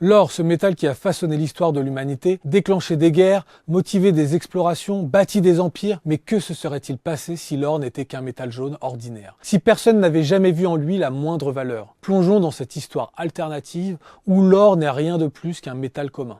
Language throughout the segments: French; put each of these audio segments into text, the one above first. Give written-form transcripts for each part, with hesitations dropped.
L'or, ce métal qui a façonné l'histoire de l'humanité, déclenché des guerres, motivé des explorations, bâti des empires, mais que se serait-il passé si l'or n'était qu'un métal jaune ordinaire? Si personne n'avait jamais vu en lui la moindre valeur? Plongeons dans cette histoire alternative où l'or n'est rien de plus qu'un métal commun.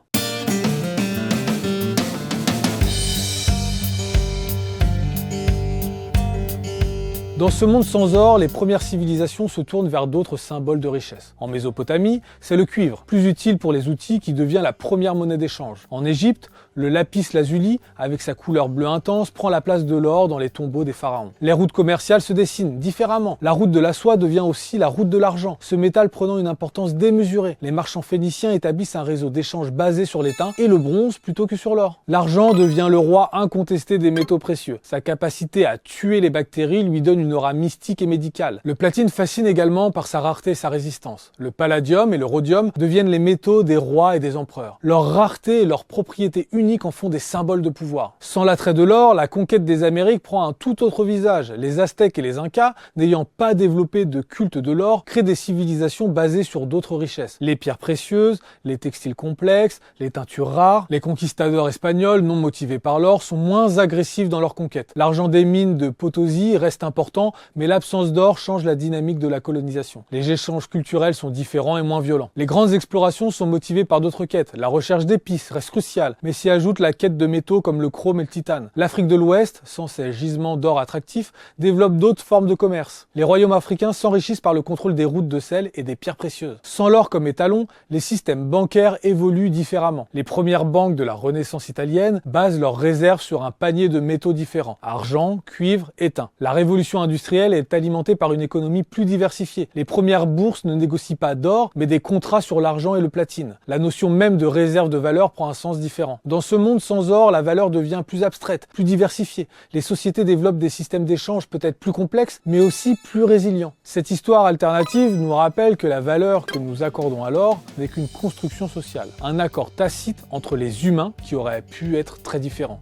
Dans ce monde sans or, les premières civilisations se tournent vers d'autres symboles de richesse. En Mésopotamie, c'est le cuivre, plus utile pour les outils, qui devient la première monnaie d'échange. En Égypte, le lapis lazuli, avec sa couleur bleue intense, prend la place de l'or dans les tombeaux des pharaons. Les routes commerciales se dessinent différemment. La route de la soie devient aussi la route de l'argent, ce métal prenant une importance démesurée. Les marchands phéniciens établissent un réseau d'échange basé sur l'étain et le bronze plutôt que sur l'or. L'argent devient le roi incontesté des métaux précieux. Sa capacité à tuer les bactéries lui donne une aura mystique et médicale. Le platine fascine également par sa rareté et sa résistance. Le palladium et le rhodium deviennent les métaux des rois et des empereurs. Leur rareté et leur propriété unique en font des symboles de pouvoir. Sans l'attrait de l'or, la conquête des Amériques prend un tout autre visage. Les Aztèques et les Incas, n'ayant pas développé de culte de l'or, créent des civilisations basées sur d'autres richesses. Les pierres précieuses, les textiles complexes, les teintures rares. Les conquistadors espagnols, non motivés par l'or, sont moins agressifs dans leur conquête. L'argent des mines de Potosi reste important, mais l'absence d'or change la dynamique de la colonisation. Les échanges culturels sont différents et moins violents. Les grandes explorations sont motivées par d'autres quêtes. La recherche d'épices reste cruciale, mais s'y ajoute la quête de métaux comme le chrome et le titane. L'Afrique de l'Ouest, sans ses gisements d'or attractifs, développe d'autres formes de commerce. Les royaumes africains s'enrichissent par le contrôle des routes de sel et des pierres précieuses. Sans l'or comme étalon, les systèmes bancaires évoluent différemment. Les premières banques de la Renaissance italienne basent leurs réserves sur un panier de métaux différents: argent, cuivre, étain. La révolution industrielle est alimentée par une économie plus diversifiée. Les premières bourses ne négocient pas d'or, mais des contrats sur l'argent et le platine. La notion même de réserve de valeur prend un sens différent. Dans ce monde sans or, la valeur devient plus abstraite, plus diversifiée. Les sociétés développent des systèmes d'échange peut-être plus complexes, mais aussi plus résilients. Cette histoire alternative nous rappelle que la valeur que nous accordons à l'or n'est qu'une construction sociale, un accord tacite entre les humains qui aurait pu être très différent.